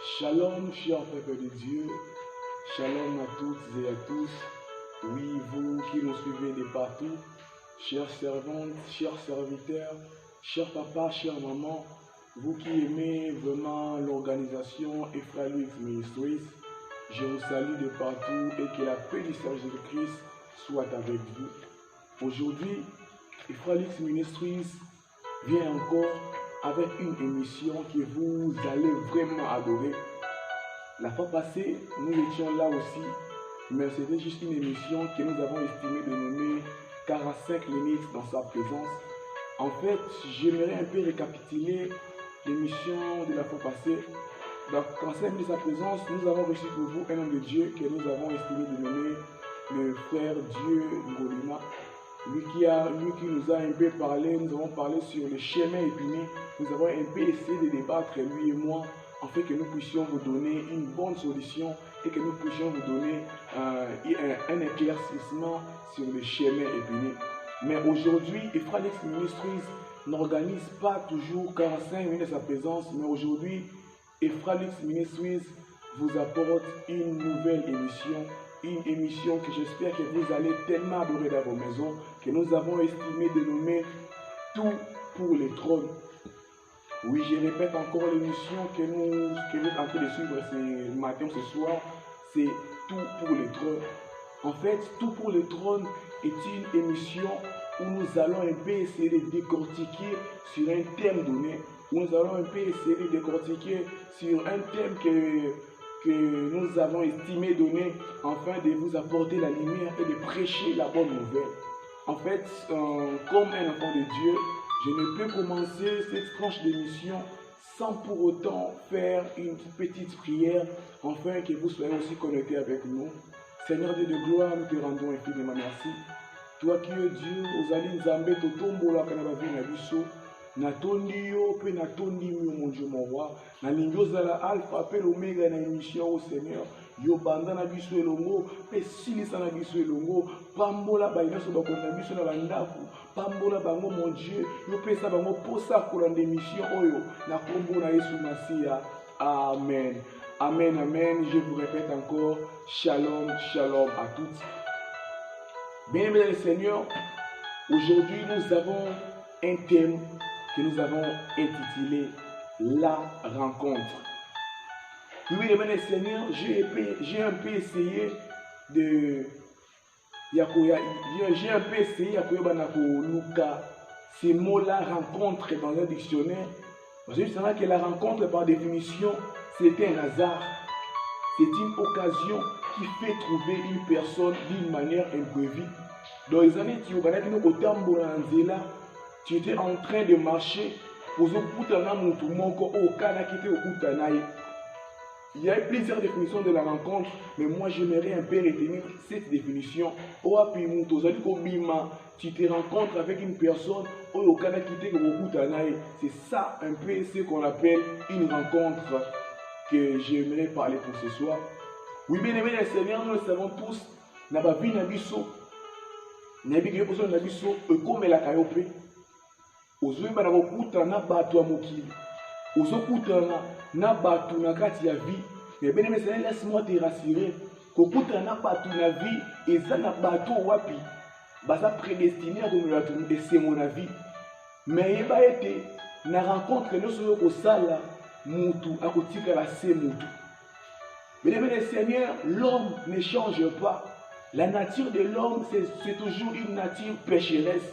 Shalom, chers peuple de Dieu. Shalom à toutes et à tous. Oui, vous qui nous suivez de partout, chères servantes, chers serviteurs, chers papas, chères mamans, vous qui aimez vraiment l'organisation Ephralix Ministries, je vous salue de partout et que la paix du Seigneur Jésus-Christ soit avec vous. Aujourd'hui, Ephralix Ministries vient encore avec une émission que vous allez vraiment adorer. La fois passée, nous étions là aussi, mais c'était juste une émission que nous avons estimé de nommer 45 minutes dans sa présence. En fait, j'aimerais un peu récapituler l'émission de la fois passée. Dans 45 minutes de sa présence, nous avons reçu pour vous un homme de Dieu que nous avons estimé de nommer le frère Dieu Ngolima. Lui qui nous a un peu parlé, nous avons parlé sur le chemin épineux, nous avons un peu essayé de débattre, lui et moi, afin que nous puissions vous donner une bonne solution et que nous puissions vous donner un éclaircissement sur le chemin épineux. Mais aujourd'hui, Ephralix Ministries n'organise pas toujours 45 minutes de sa présence, mais aujourd'hui, Ephralix Ministries vous apporte une nouvelle émission. Une émission que j'espère que vous allez tellement adorer dans vos maisons, que nous avons estimé de nommer Tout pour les trônes. Oui, je répète encore l'émission que nous sommes en train de suivre ce matin, ce soir, c'est Tout pour les trônes. En fait, Tout pour les trônes est une émission où nous allons un peu essayer de décortiquer sur un thème donné, où nous allons un peu essayer de décortiquer sur un thème que nous avons estimé donner afin de vous apporter la lumière et de prêcher la bonne nouvelle. En fait, comme un enfant de Dieu, je ne peux commencer cette tranche d'émission sans pour autant faire une petite prière afin que vous soyez aussi connectés avec nous. Seigneur Dieu de gloire, nous te rendons infiniment merci. Toi qui es Dieu, ozali nzambe totombolaka na bavi na biso. Natondi yo pe natondi yo mon Dieu mon roi. Na ninjozala alpha pe l'omega na émission au Seigneur. Yo banda na biso elongo pe silisa na biso elongo. Pambola baina so bakonda biso na bandaku. Pambola bango mon Dieu. Yo pesa bango posa kolanda émission oyo na kombo na Yesu Masia. Amen. Amen, amen. Je vous répète encore, shalom, shalom à toutes. Bien-aimés le Seigneur, aujourd'hui nous avons un thème que nous avons intitulé La rencontre. Oui, bien-aimés le Seigneur, j'ai un peu essayé de... J'ai un peu essayé de ces mots-là, rencontre dans un dictionnaire. Parce que je sais que la rencontre, par définition, c'est un hasard. C'est une occasion qui fait trouver une personne d'une manière imprévue. Dans les années tu étais en train de marcher pour il y a plusieurs définitions de la rencontre, mais moi j'aimerais un peu retenir cette définition. Tu te rencontres avec une personne, c'est ça un peu ce qu'on appelle une rencontre que j'aimerais parler pour ce soir. Oui, bien aimé les Seigneurs, nous le savons tous, na bavi na biso, na bi ke poso na biso ekomela kayope. Ozoyeba na kokutana bato ya mokili. Ozokutana na bato na kati ya vie. Mais bien aimé Seigneur, laisse-moi te rassurer. Kokutana na bato na vie, eza na bato wapi. Baza prédestiné à donner la tournée de c'est mon avis. Mais yeba ete na rencontre no soyo ko sala mutu akotika la se mutu. Mesdames et Seigneurs, l'homme ne change pas. La nature de l'homme, c'est toujours une nature pécheresse.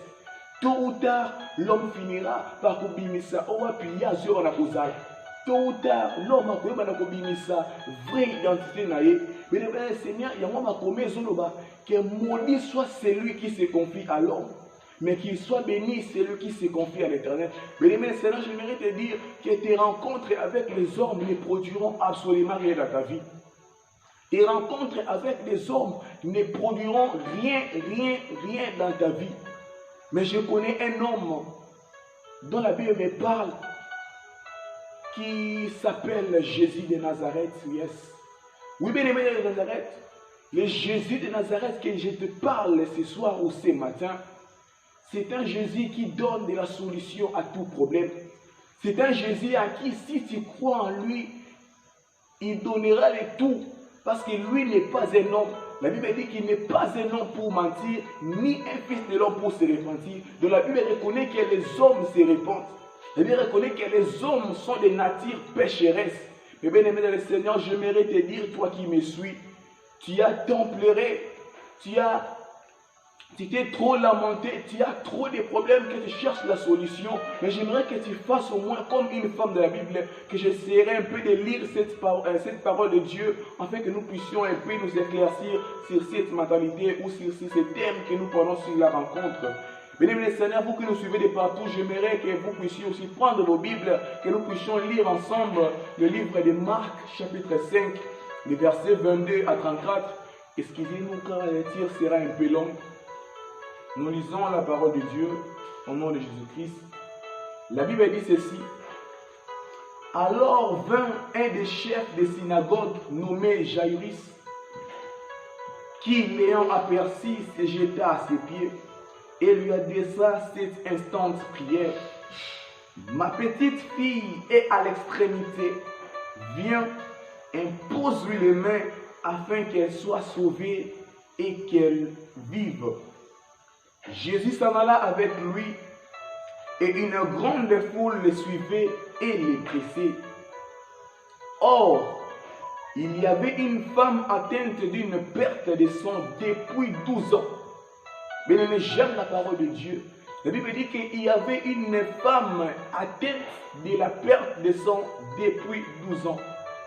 Tôt ou tard, l'homme finira par kobimisa owa piya sur la kozala. Tôt ou tard, l'homme a koyeba na kobimisa vraie identité na ye. Mesdames et Seigneurs, il y a moi comme zoloba que maudit soit celui qui se confie à l'homme, mais qu'il soit béni celui qui se confie à l'Éternel. Mesdames et Seigneurs, j'aimerais te dire que tes rencontres avec les hommes ne produiront absolument rien dans ta vie. Tes rencontres avec les hommes ne produiront rien dans ta vie. Mais je connais un homme dont la Bible me parle qui s'appelle Jésus de Nazareth. Yes. Oui, bien aimé de Nazareth. Le Jésus de Nazareth que je te parle ce soir ou ce matin, c'est un Jésus qui donne de la solution à tout problème. C'est un Jésus à qui, si tu crois en lui, il donnera le tout. Parce que lui n'est pas un homme. La Bible dit qu'il n'est pas un homme pour mentir, ni un fils de l'homme pour se repentir. Donc la Bible reconnaît que les hommes se repentent. La Bible reconnaît que les hommes sont des natures pécheresses. Mais bien aimé dans le Seigneur, j'aimerais te dire, toi qui me suis, tu as tant pleuré, tu t'es trop lamenté, tu as trop de problèmes que tu cherches la solution. Mais j'aimerais que tu fasses au moins comme une femme de la Bible, que j'essaierai un peu de lire cette parole de Dieu, afin que nous puissions un peu nous éclaircir sur cette mentalité ou sur ces thèmes que nous prenons sur la rencontre. Mesdames les Seigneurs, vous qui nous suivez de partout, j'aimerais que vous puissiez aussi prendre vos Bibles, que nous puissions lire ensemble le livre de Marc, chapitre 5, les versets 22 à 34. Excusez-nous car la lecture sera un peu longue. Nous lisons la parole de Dieu au nom de Jésus-Christ. La Bible dit ceci. Alors vint un des chefs des synagogues nommé Jairus, qui l'ayant aperçu se jeta à ses pieds et lui adressa cette instante prière. Ma petite fille est à l'extrémité. Viens, impose-lui les mains afin qu'elle soit sauvée et qu'elle vive. Jésus s'en alla avec lui et une grande foule le suivait et les pressait. Or, il y avait une femme atteinte d'une perte de sang depuis 12 ans. Mais j'aime la parole de Dieu. La Bible dit qu'il y avait une femme atteinte de la perte de sang depuis 12 ans.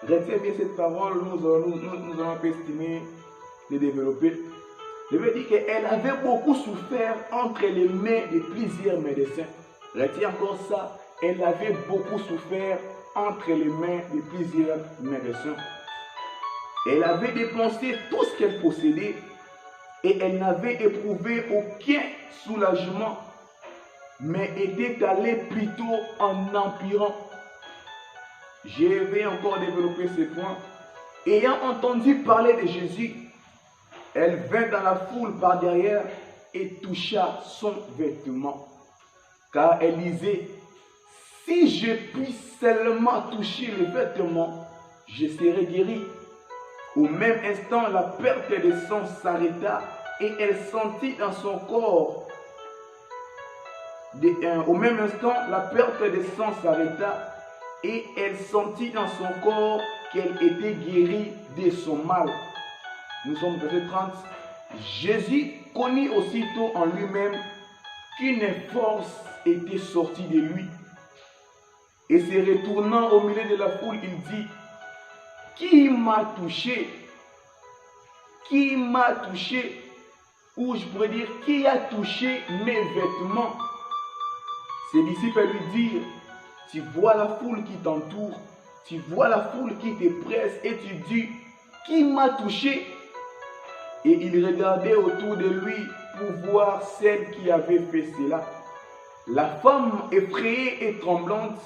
Retiens bien cette parole, nous allons estimer de développer. La Bible dit qu'elle avait beaucoup souffert entre les mains de plusieurs médecins. Retiens encore ça. Elle avait beaucoup souffert entre les mains de plusieurs médecins. Elle avait dépensé tout ce qu'elle possédait et elle n'avait éprouvé aucun soulagement, mais était allée plutôt en empirant. Je vais encore développer ce point. Ayant entendu parler de Jésus, elle vint dans la foule par derrière et toucha son vêtement. Car elle disait, si je puis seulement toucher le vêtement, je serai guérie. Au même instant, la perte de sang s'arrêta et elle sentit dans son corps. Au même instant, la perte de sang s'arrêta et elle sentit dans son corps qu'elle était guérie de son mal. Nous sommes au verset 30. Jésus connut aussitôt en lui-même qu'une force était sortie de lui. Et se retournant au milieu de la foule, il dit, qui m'a touché? Qui m'a touché? Ou je pourrais dire, qui a touché mes vêtements? Ses disciples lui dirent, tu vois la foule qui t'entoure, tu vois la foule qui te presse et tu dis, qui m'a touché? Et il regardait autour de lui pour voir celle qui avait fait cela. La femme effrayée et tremblante,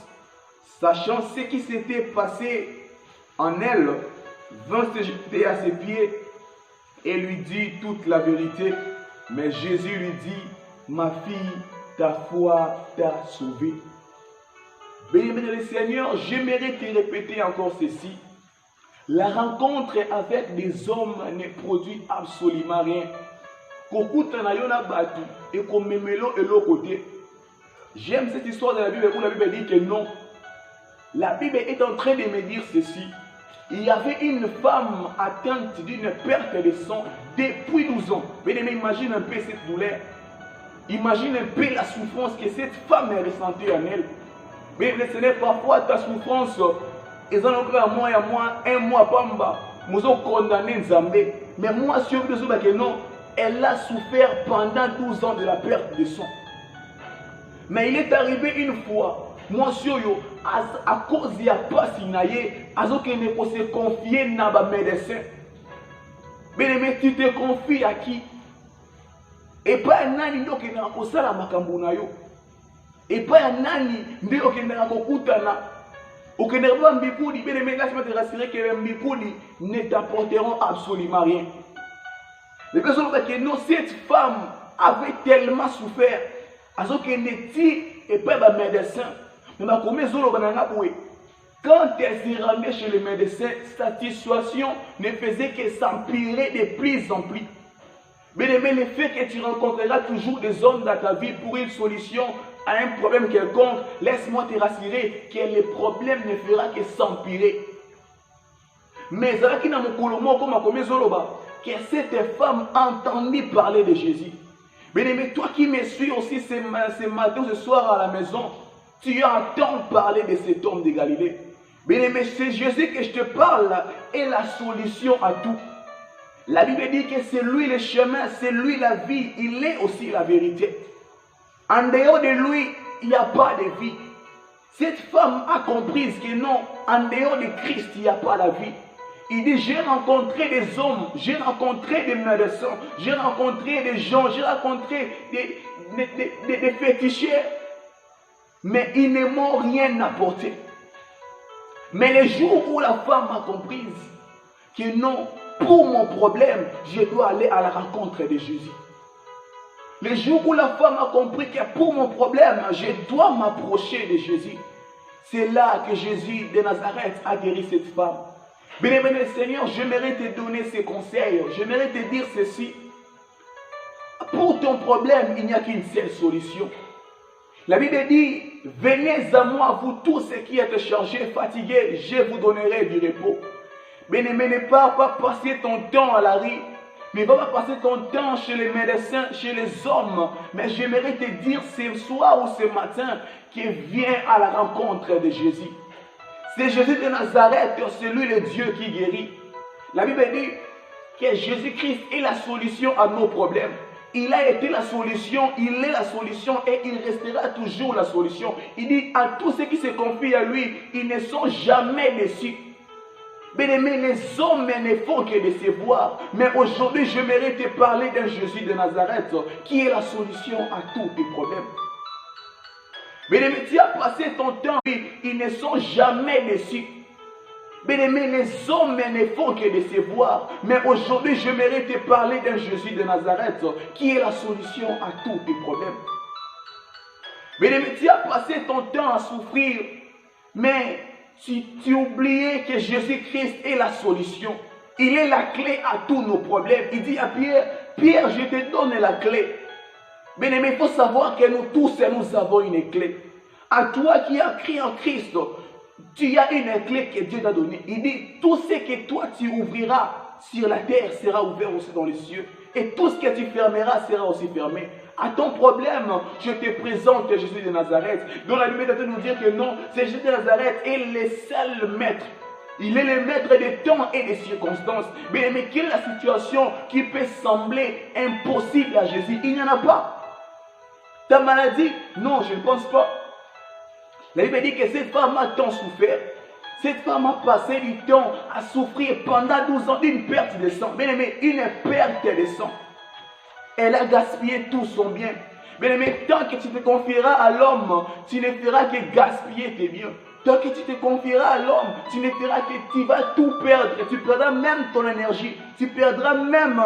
sachant ce qui s'était passé en elle, vint se jeter à ses pieds et lui dit toute la vérité. Mais Jésus lui dit, ma fille, ta foi t'a sauvée. Béni le Seigneur, j'aimerais te répéter encore ceci. La rencontre avec des hommes ne produit absolument rien. J'aime cette histoire de la Bible où la Bible dit que non. La Bible est en train de me dire ceci. Il y avait une femme atteinte d'une perte de sang depuis 12 ans. Mais imagine un peu cette douleur. Imagine un peu la souffrance que cette femme a ressentie en elle. Mais ce n'est parfois ta souffrance. Ils ont encore un mois, pamba. Nous avons condamné Nzambé. Mais moi, si je veux dire non, elle a souffert pendant 12 ans de la perte de sang. Mais il est arrivé une fois, moi, à cause de la passe, il ne peut se confier dans les médecins. Mais tu te confies à qui? Et pas un nani qui n'a pas ça la makambunayo. Et pas un nani qui n'a pas kutana. Ou que ne pas mbikuni, mais les gars, je te rassurer que les mbikuni ne t'apporteront absolument rien. Les personnes qui non, cette femme avait tellement souffert, à ce qu'elle n'est et pas un médecin. Mais ma commis zolo bananga boué. Quand elle s'est ramenée chez le médecin, sa situation ne faisait que s'empirer de plus en plus. Mais le fait que tu rencontreras toujours des hommes dans ta vie pour une solution à un problème quelconque, laisse-moi te rassurer que le problème ne fera que s'empirer. Mais que cette femme entendit parler de Jésus. Mais toi qui me suis aussi ce matin, ce soir à la maison, tu entends parler de cet homme de Galilée. Mais c'est Jésus que je te parle est la solution à tout. La Bible dit que c'est lui le chemin, c'est lui la vie, il est aussi la vérité. En dehors de lui, il n'y a pas de vie. Cette femme a compris que non, en dehors de Christ, il n'y a pas la vie. Il dit, j'ai rencontré des hommes, j'ai rencontré des médecins, j'ai rencontré des gens, j'ai rencontré des féticheurs, mais ils ne m'ont rien apporté. Mais le jour où la femme a compris que non, pour mon problème, je dois aller à la rencontre de Jésus. Le jour où la femme a compris que pour mon problème, je dois m'approcher de Jésus. C'est là que Jésus de Nazareth a guéri cette femme. Bien-aimé Seigneur, j'aimerais te donner ces conseils. J'aimerais te dire ceci. Pour ton problème, il n'y a qu'une seule solution. La Bible dit, venez à moi, vous tous ceux qui êtes chargés, fatigués, je vous donnerai du repos. Bien-aimé, ne pas passer ton temps à la rue. Ne va pas passer ton temps chez les médecins, chez les hommes. Mais j'aimerais te dire ce soir ou ce matin que viens à la rencontre de Jésus. C'est Jésus de Nazareth, celui le Dieu qui guérit. La Bible dit que Jésus-Christ est la solution à nos problèmes. Il a été la solution, il est la solution et il restera toujours la solution. Il dit à tous ceux qui se confient à lui, ils ne sont jamais déçus. Bien-aimé, les hommes ne font que décevoir. Mais aujourd'hui, j'aimerais te parler d'un Jésus de Nazareth qui est la solution à tous tes problèmes. Bien-aimé, tu as passé ton temps, ils ne sont jamais déçus. Bien-aimé, les hommes ne font que décevoir. Mais aujourd'hui, j'aimerais te parler d'un Jésus de Nazareth qui est la solution à tous tes problèmes. Bien-aimé, tu as passé ton temps à souffrir, mais tu oubliais que Jésus-Christ est la solution. Il est la clé à tous nos problèmes. Il dit à Pierre, Pierre, je te donne la clé. Bien-aimé, il faut savoir que nous tous, nous avons une clé. À toi qui as cru en Christ, tu as une clé que Dieu t'a donnée. Il dit, tout ce que toi tu ouvriras sur la terre sera ouvert aussi dans les cieux. Et tout ce que tu fermeras sera aussi fermé. À ton problème, je te présente Jésus de Nazareth. Dont la Bible est nous dire que non, c'est Jésus de Nazareth est le seul maître. Il est le maître des temps et des circonstances. Mais quelle est la situation qui peut sembler impossible à Jésus? Il n'y en a pas. Ta maladie? Non, je ne pense pas. La Bible dit que cette femme a tant souffert. Cette femme a passé du temps à souffrir pendant 12 ans d'une perte de sang. Bien aimé, une perte de sang. Elle a gaspillé tout son bien. Bien aimé, tant que tu te confieras à l'homme, tu ne feras que gaspiller tes biens. Tant que tu te confieras à l'homme, tu ne feras que tu vas tout perdre. Tu perdras même ton énergie. Tu perdras même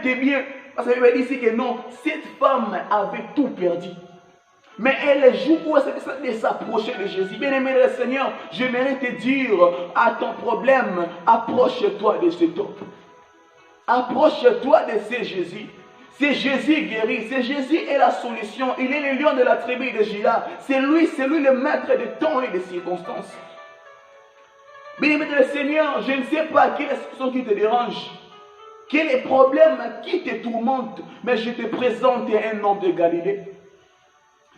tes biens. Parce que la Bible dit ici que non, cette femme avait tout perdu. Mais elle, le jour où elle s'est s'approcher de Jésus, bien aimé le Seigneur, j'aimerais te dire à ton problème, approche-toi de cet homme. Approche-toi de ce Jésus. C'est Jésus guéri, c'est Jésus est la solution. Il est le lion de la tribu de Juda. C'est lui le maître des temps et des circonstances. Bien aimé le Seigneur, je ne sais pas quelle est la situation qui te dérange. Quel est le problème qui te tourmente, mais je te présente un homme de Galilée.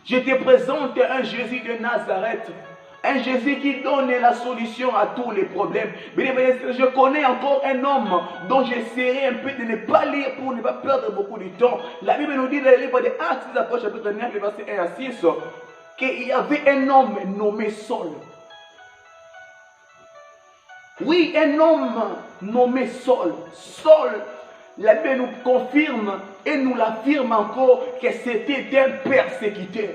Je te présente un Jésus de Nazareth. Un Jésus qui donne la solution à tous les problèmes. Mais je connais encore un homme dont j'essaierai un peu de ne pas lire pour ne pas perdre beaucoup de temps. La Bible nous dit dans le livre des Actes des Apôtres, chapitre 9, verset 1 à 6, qu'il y avait un homme nommé Saul. Oui, un homme nommé Saul. Saul, la Bible nous confirme et nous l'affirme encore que c'était un persécuteur.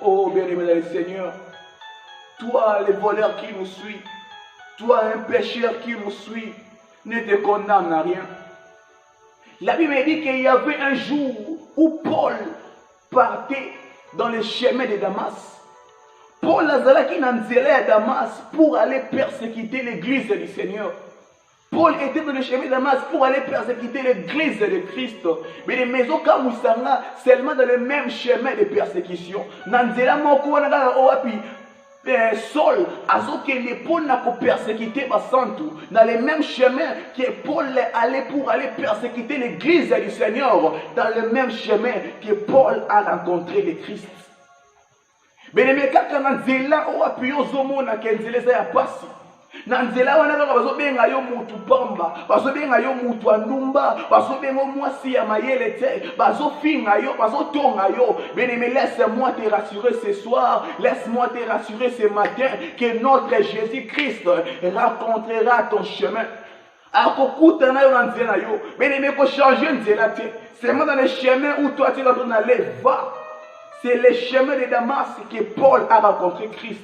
Oh, bien-aimé le Seigneur, toi, le voleur qui nous suit, toi, un pécheur qui nous suit, ne te condamne à rien. La Bible dit qu'il y avait un jour où Paul partait dans les chemins de Damas Paul azalaki na nzela ya Damas pour aller persécuter l'église du Seigneur. Paul était dans le chemin de Damas pour aller persécuter l'église de Christ. Mais les maisons comme Moussanga, seulement dans le même chemin de persécution. Nanzela moko wana oapi Saul azokende Paul n'a pas persécuté basantu dans le même chemin que Paul allait pour aller persécuter l'église du Seigneur, dans le même chemin que Paul a rencontré le Christ. Bien-aimé, kaka nanzela oapi ozomona kenzela za ya pasi. Nanzela wana kaka bazobenga yo mutu pamba, bazobenga yo mutu andumba, bazobenga mwasi ya mayele te, bazofinga yo, bazotonga yo. Bien-aimé, laisse-moi te rassurer ce soir, laisse-moi te rassurer ce matin que notre Jésus-Christ rencontrera ton chemin. Akokutana yo nanzela yo. Bien-aimé, ko changer nzela te. C'est moi dans le chemin où toi tu es en train d'aller, va. C'est le chemin de Damas que Paul a rencontré Christ.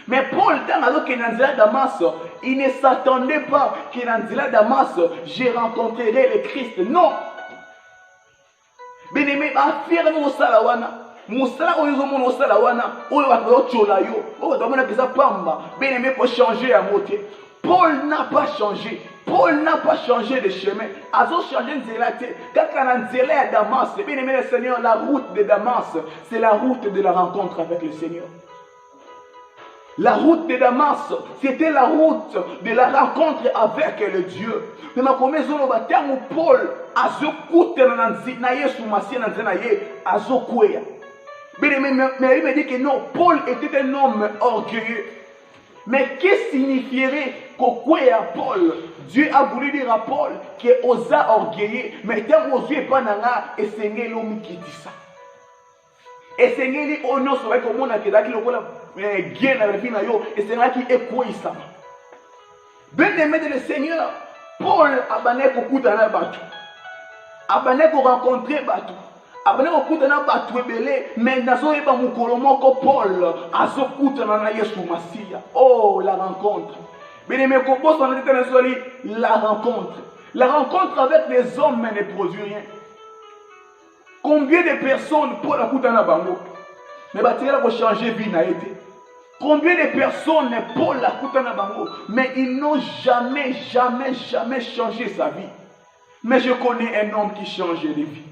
Mais Paul, dans le Damas, il ne s'attendait pas que dans le Damas, je rencontrerai le Christ. Non. Bien-aimé, affirme Moussalawana. Moussala, oyo Salawana, oyo chola yo, oyo domona kisa pamba. Bien-aimé, pour changer à moitié. Paul n'a pas changé. Paul n'a pas changé de chemin. Azo changé de zéla. Quand on a zélé à Damas, bien aimé le Seigneur, la route de Damas, c'est la route de la rencontre avec le Seigneur. La route de Damas, c'était la route de la rencontre avec le Dieu. Mais ma commise on va terme Paul azo koute na Yesu Masia na zenaye azo kweya. Mais il me dit que non, Paul était un homme orgueilleux. Mais qu'est-ce qui signifierait qu'au à Paul, Dieu a voulu dire à Paul qu'il osa orgueilleux, mais tant aux yeux pas nanga et seigneur l'homme qui dit ça. Et seigneur dit oh non, c'est vrai que mon akeda qui le voit bien dans la vie na yo et seigneur qui est quoi ça. Ben aimé de le Seigneur, Paul a bané beaucoup dans la bateau, a bané pour rencontrer bateau. Abane okutana batu ebele mais nazo eba mukolo moko Paul azokutana na Yesu Masia. Oh la rencontre. Bien-aimé ko bossa na tete soli la rencontre. La rencontre avec les hommes ne produit rien. Combien de personnes Paul akutana bango mais batira ko changer vie na été. Combien de personnes Paul akutana bango mais ils n'ont jamais changé sa vie. Mais je connais un homme qui change de vie.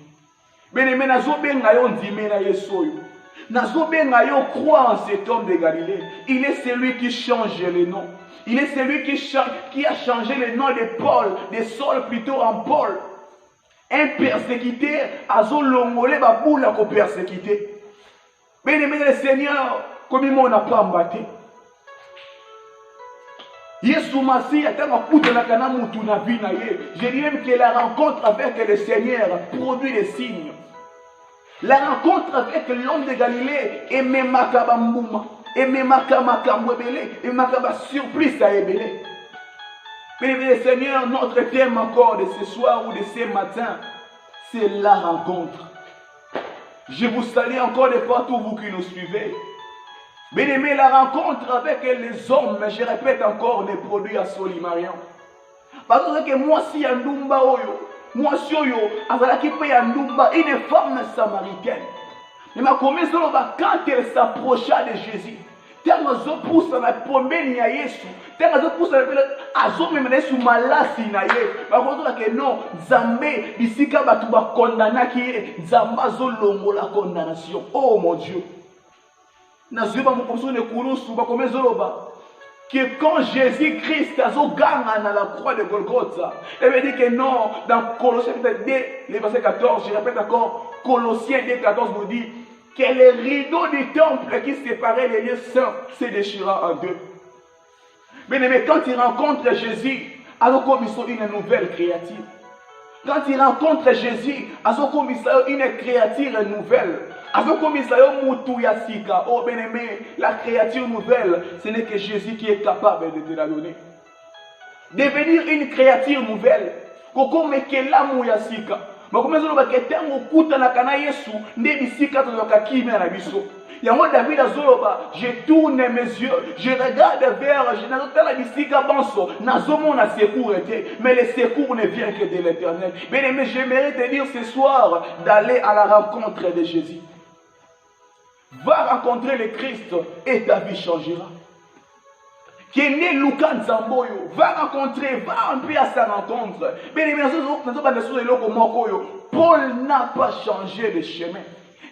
Bien-aimé, nazobenga yo ndime na Yesu. Nazobenga yo croire en cet homme de Galilée. Il est celui qui change les noms. Il est celui qui a changé le nom de Paul, de Saul plutôt en Paul. Un persécuteur a zolongolé baboula ko persécuté. Bien-aimé le Seigneur, comme il n'a pas embatté. Yesu Masi a tellement coûté la canamu tout na vie na ye. Je dis même que la rencontre avec le Seigneur produit des signes. La rencontre avec l'homme de Galilée et même makabambouma, et même makamwebele, et makaba surprise à ebele. Mais le Seigneur, notre thème encore de ce soir ou de ce matin, c'est la rencontre. Je vous salue encore de partout vous qui nous suivez. Bien-aimé, la rencontre avec les hommes, je répète encore, ne produit à Solimarian. Parce que moi, si Yandumba Oyo, moi, si Oyo, Azalaki pe Yandumba, une femme samaritaine. Mais ma commise, quand elle s'approcha de Jésus, tellement je pousse à la pombée à Yesu, tellement je pousse à la Yesu malasi na ye. Par contre, que non, Zambé, bisika batuba condamna qui est, Zamba zolongo la condamnation. Oh mon Dieu. Que quand Jésus-Christ a gagné à la croix de Golgotha, il veut dire que non, dans Colossiens 2, le verset 14, je répète encore, Colossiens 2, 14 nous dit que le rideau du temple qui séparait les lieux saints se déchira en deux. Mais quand il rencontre Jésus, alors comme ils sont une nouvelle créature. Quand il rencontre Jésus, alors comme ils sont une créature nouvelle. Avec comme oh bien-aimé, la créature nouvelle, ce n'est que Jésus qui est capable de te la donner. Devenir une créature nouvelle, comme que l'amour yasika. Mais comme ça, que tant okuta na kana Yesu, ne bisika to kakime na biso. Yango David azoloba, je tourne mes yeux, je regarde vers, je n'entends la bisika banso, nazomo na secours été, mais le secours ne vient que de l'Éternel. Bien-aimé, j'aimerais te dire ce soir d'aller à la rencontre de Jésus. va rencontrer le Christ et ta vie changera. Kene Luka Nzamboyo va rencontrer, va un peu à sa rencontre. Paul n'a pas changé de chemin.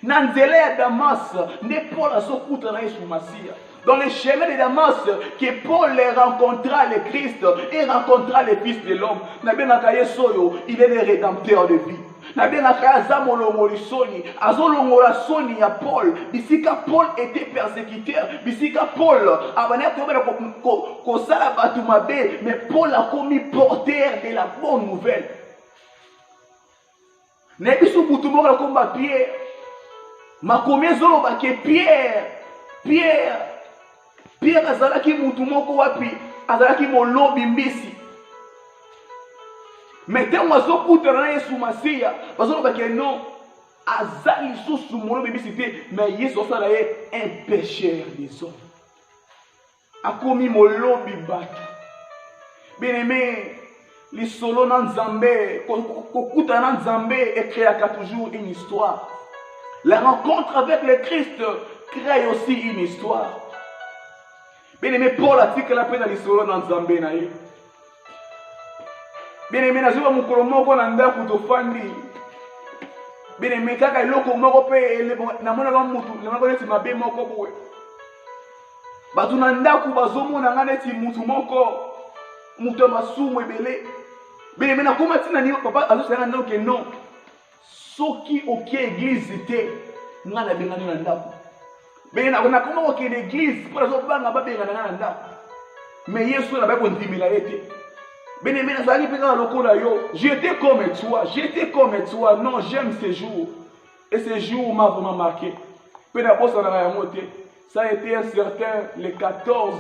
Nanzele Damas, n'est Paul à son coup sur Massia. Dans le chemin de Damas, que Paul rencontra le Christ et rencontra le Fils de l'homme. Il est le rédempteur de vie. Paul, bisika Paul était persécuteur, bisika Paul mais Paul a commis porteur de la bonne nouvelle. Nebisu butumo la combat Pierre, ma combien zolo ba ke Pierre azalaki mutumo ko wapi, azalaki molobi mbisi. Mais quand on a Yesu Masia, parce que non, Azali sous mon bébé, mais Yesu ça est un pécheur des hommes. A commis mon lobby bat. Bien aimé, les solos dans Zambé, Kokuta dans Zambé, écrit toujours une histoire. La rencontre avec le Christ crée aussi une histoire. Bien aimé, Paul a dit que la peine dans les solos dans Zambé. Bien aimé, nazuba mukolo moko na ndaku tofandi. Bien aimé, kaka eloko moko pe na mona ka mutu, na mona neti mabe moko boye. Batu na ndaku bazomona nga neti mutu moko, mutu masumu ebele. Bien aimé, na koma tina ni papa azosanga ndako ke non. Soki oke église te, nga na benga na ndaku. Bien aimé, na koma oke l'église, pour azo banga ba benga na ndaku. Mais Yesu na ba ko ndimila yete. J'étais comme toi, non, j'aime ces jours. Et ces jours m'ont vraiment marqué. Ça a été un certain le 14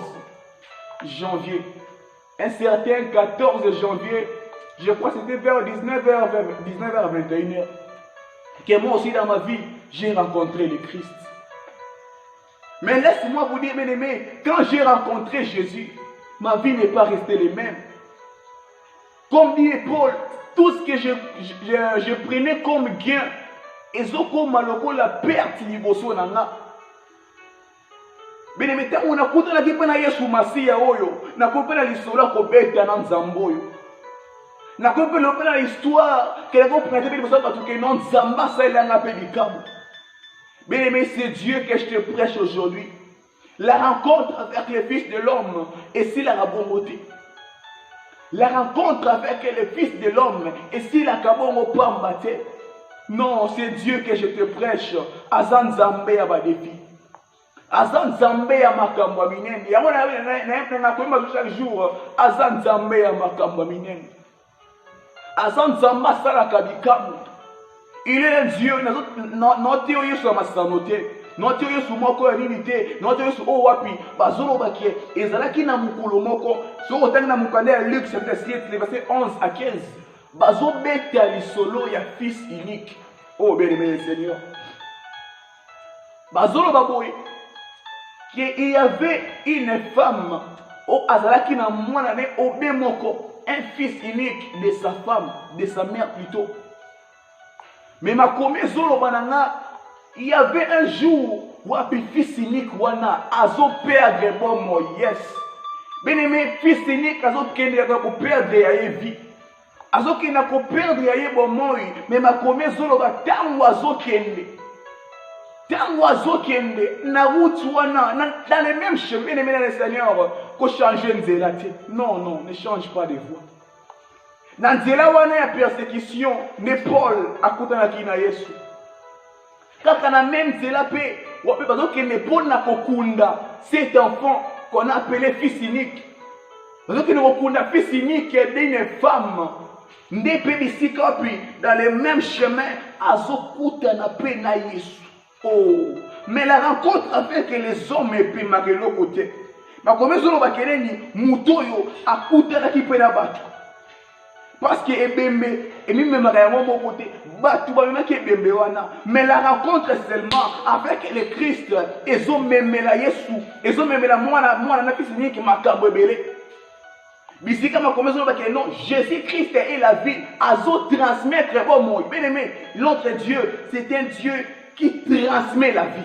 janvier. Un certain 14 janvier, je crois que c'était vers 19h21h, que moi aussi dans ma vie, j'ai rencontré le Christ. Mais laisse-moi vous dire, bien aimé, quand j'ai rencontré Jésus, ma vie n'est pas restée la même. Comme dit Paul, tout ce que je prenais comme gain, et ce comme maloko la perte liboso nanga. Bien aimé, on a coupé la gueule na Yesu Masia oyo, na coupé la l'histoire ko beta na Nzamboyo. Na coupé l'histoire que la go prêter liboso parce que non Nzamba ça il a ngapé bikabu. Bien aimé, c'est Dieu que je te prêche aujourd'hui. La rencontre avec le Fils de l'homme et si la bonté. La rencontre avec le Fils de l'homme et si la kabongo pambate. Non, c'est Dieu que je te prêche. Azan Zambé ya badefi. Azan Zambé ya makambo minene. Yango na koyima chaque jour. Azan Zambé ya makambo minene. Azan Zamba sala kabikamu. Il est un Dieu. Noté oyo sur ma sanoté. Noté oyo sur moko ya limité. Noté oyo sur owapi. Bazolo bakie. Ezalaki na mukolo moko. Sur autant na mukande ya Luc chapitre 7 verset 11 à 15. Bazo bete ali solo ya fils unique. Oh bien-aimé Seigneur. Bazolo baboy. Il y avait une femme. Oh azalaki na mwana ne obe moko. Un fils unique de sa femme, de sa mère plutôt. Mais ma commission banana, il y avait un jour où un fils unique wana azo perdre bon yes. Bien aimé fils unique azo kende ko perdre ya vie. Azo kende ko perdre ya bon moi, mais ma commission ba tango azo kende. Tango azo kende na route wana dans le même chemin bien aimé le Seigneur ko changer nzela te. Non, ne change pas de voie. Dans nzela wana ya persécution, ne Paul akutana kina Yesu. Kaka na même nzela pe, wape parce que ne Paul na kokunda cet enfant qu'on appelait fils unique. Parce que ne kokunda fils unique d'une femme, nde pe bisika puis dans le même chemin azokutana pe na Yesu. Oh, mais la rencontre avec les hommes et puis magelo côté. Ma comme zo ba keleni mutoyo akutana ki pe na bato. Parce que Ebembe, et même mon côté, mais la rencontre seulement avec le Christ, ils ont même la Yesu, ils ont même la moi la fils unique qui m'a cabébélé. Bisika ma commencé à non, Jésus-Christ est la vie, azo transmettre au monde. Bien aimé, l'autre Dieu, c'est un Dieu qui transmet la vie.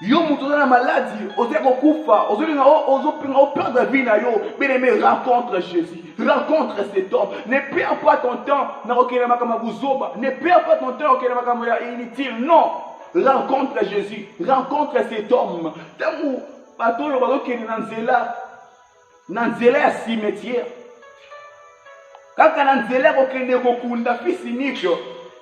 Yo mutu na maladie, oze kokufa, ozo perdre vie na yo. Bien-aimé, rencontre Jésus, rencontre cet homme. Ne perds pas ton temps na okele makama buzoba, ne perds pas ton temps okele makama ya inutile. Non, rencontre Jésus, rencontre cet homme. Tangu bato yo bazokende na nzela ya cimetière. Kaka na nzela kokende kokunda fils unique.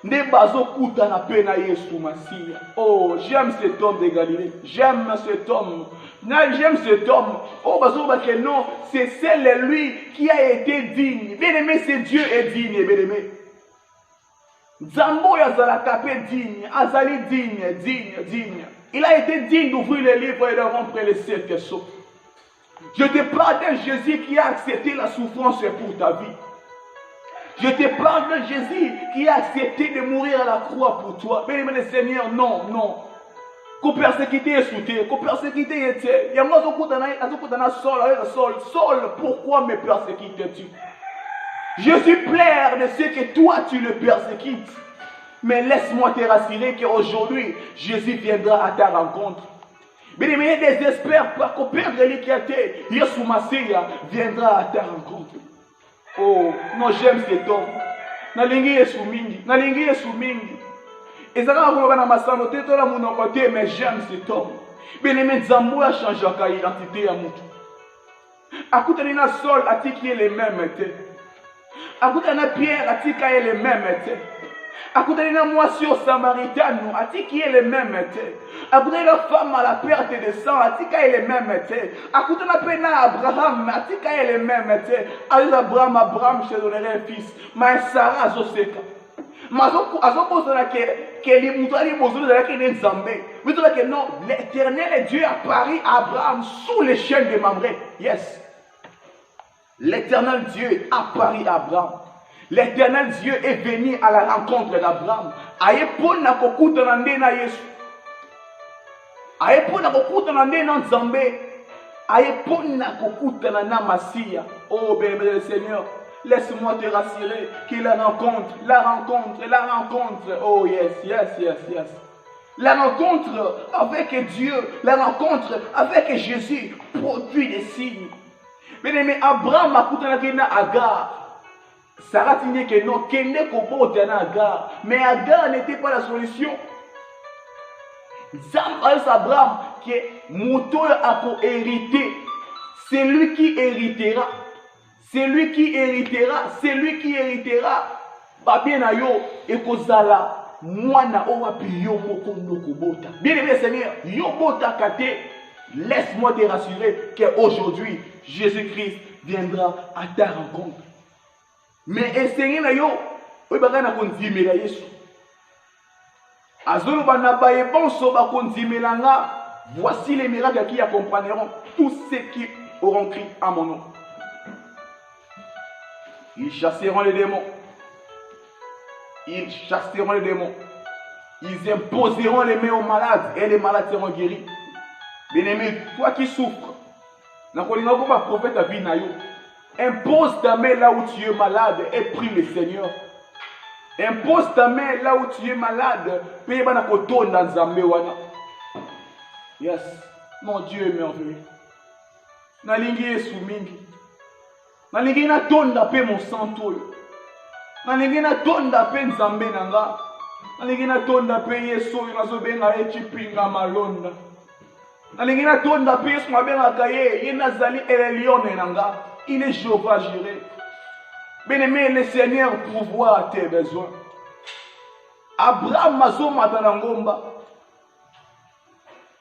Ne bazokuta na pe na Yesu Masia. Oh, j'aime cet homme de Galilée. J'aime cet homme. J'aime cet homme. Oh, que non, c'est celle lui qui a été digne. Bien aimé, c'est Dieu est digne, bien aimé. Zambo yazala kapé digne, azali digne. Il a été digne d'ouvrir les livres et de rompre les sept sceaux. Je te parle d'un Jésus qui a accepté la souffrance pour ta vie. Je te parle de Jésus qui a accepté de mourir à la croix pour toi. Mais le Seigneur, non. Qu'on persécuté et souté, qu'on persécuté était. Il y a moi qui Saul, pourquoi me persécutes-tu? Je suis plaire de ce que toi tu le persécutes. Mais laisse-moi te rassurer qu'aujourd'hui, Jésus viendra à ta rencontre. Mais il désespère pas qu'on perde l'équité. Yesu Masia viendra à ta rencontre. Oh, non, j'aime cet homme. Nalingi Yesu mingi. Et ça va vous na masano te to la mon côté, mais j'aime cet homme. Bien aimé, Zambo a changé l'identité à mutu. Akuta na Saul atiki les mêmes te. Akuta na Pierre atika les mêmes te. Akuta na moisson samaritain atiki les mêmes te. Akuta la femme à la perte de sang atika les mêmes te. Akuta na pena Abraham atika les mêmes te. Ali Abraham chez donnerait fils, mais Sarah zoseka. L'éternel Dieu apparut à Abraham sous les chaînes de Mamré. Yes. L'éternel Dieu apparut à Abraham. L'éternel Dieu est venu à la rencontre d'Abraham. Aepona kokuta na nde na Yesu. Aepona kokuta na nde na Nzambe. Aepona kokuta na Masia. Oh, bien-aimé le Seigneur. Laisse-moi te rassurer que la rencontre. Oh yes. La rencontre avec Dieu, la rencontre avec Jésus produit des signes. Mais Abraham a coupé na Agar. Sarah dit que non, qu'elle n'est qu'au bout de Agar. Mais Agar n'était pas la solution. Abraham qui est mouton à hériter. C'est lui qui héritera. C'est lui qui héritera. Babien yo ekozala mwana owapi yo moko ndoko bota. Bien aimé Seigneur, yo bota kate. Laisse-moi te rassurer qu'aujourd'hui Jésus-Christ viendra à ta rencontre. Mais enseignez na yo, oyebaka na kondimela Yesu. Azolo bana baye bonso ba kondimela nga. Voici les miracles qui accompagneront tous ceux qui auront crié à mon nom. Ils chasseront les démons. Ils imposeront les mains aux malades et les malades seront guéris. Bien-aimé, toi qui souffres, prophète à vie, impose ta main là où tu es malade et prie le Seigneur. Impose ta main là où tu es malade. Yes, mon Dieu est merveilleux. Nalingi Yesu mingi. Nalingi na tonda pe mon santo yo. Nalingi na tonda pe Nzambe nanga. Nalingi na tonda pe Yesu yo nazobenga echipinga malonda. Nalingi na tonda pe Yesu mabenga kaye ye nazali elione nanga. Il est Jéhovah Jireh. Bien-aimé, le Seigneur pourvoit à tes besoins. Abraham mazo matanangomba.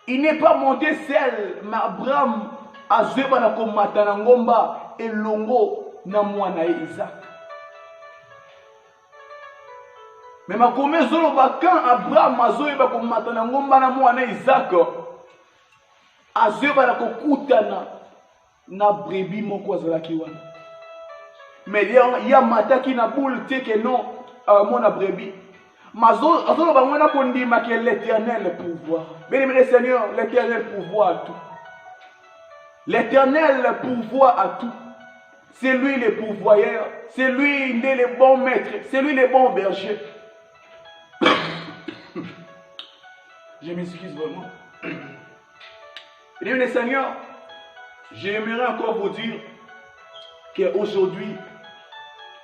Il n'est pas monté seul, mais Abraham a zeba na komatanangomba. Et longo na mwana Isaac. Mais ma kome zolo bakan Abraham azoyeba ko matana ngomba na mwana Isaac. Azoyeba na kokutana na brebi moko azalaki wana. Mais il y a mataki na boule te que non mona brebi. Mazo azolo ba mwana kondima que l'Éternel pouvoir. Bien-aimé le Seigneur, l'Éternel pouvoir à tout. L'Éternel pourvoit à tout. C'est lui le pourvoyeur. C'est lui le bon maître. C'est lui le bon berger. Je m'excuse vraiment. Bien les Seigneurs, j'aimerais encore vous dire qu'aujourd'hui,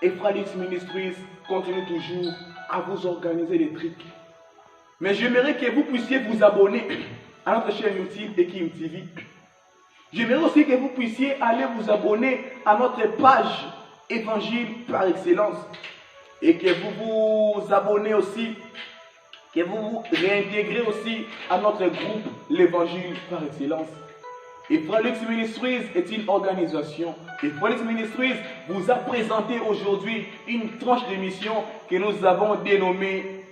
Ephralix Ministries continue toujours à vous organiser des trucs. Mais j'aimerais que vous puissiez vous abonner à notre chaîne YouTube Ekim TV. J'aimerais aussi que vous puissiez aller vous abonner à notre page Évangile par excellence. Et que vous vous abonnez aussi, que vous vous réintégrez aussi à notre groupe l'Évangile par excellence. Ephralix Ministries est une organisation. Ephralix Ministries vous a présenté aujourd'hui une tranche d'émission que nous avons dénommée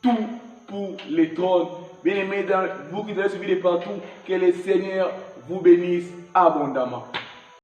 Tout pour les trônes. Bien-aimés, vous qui avez suivi de partout, que le Seigneur vous bénisse abondamment.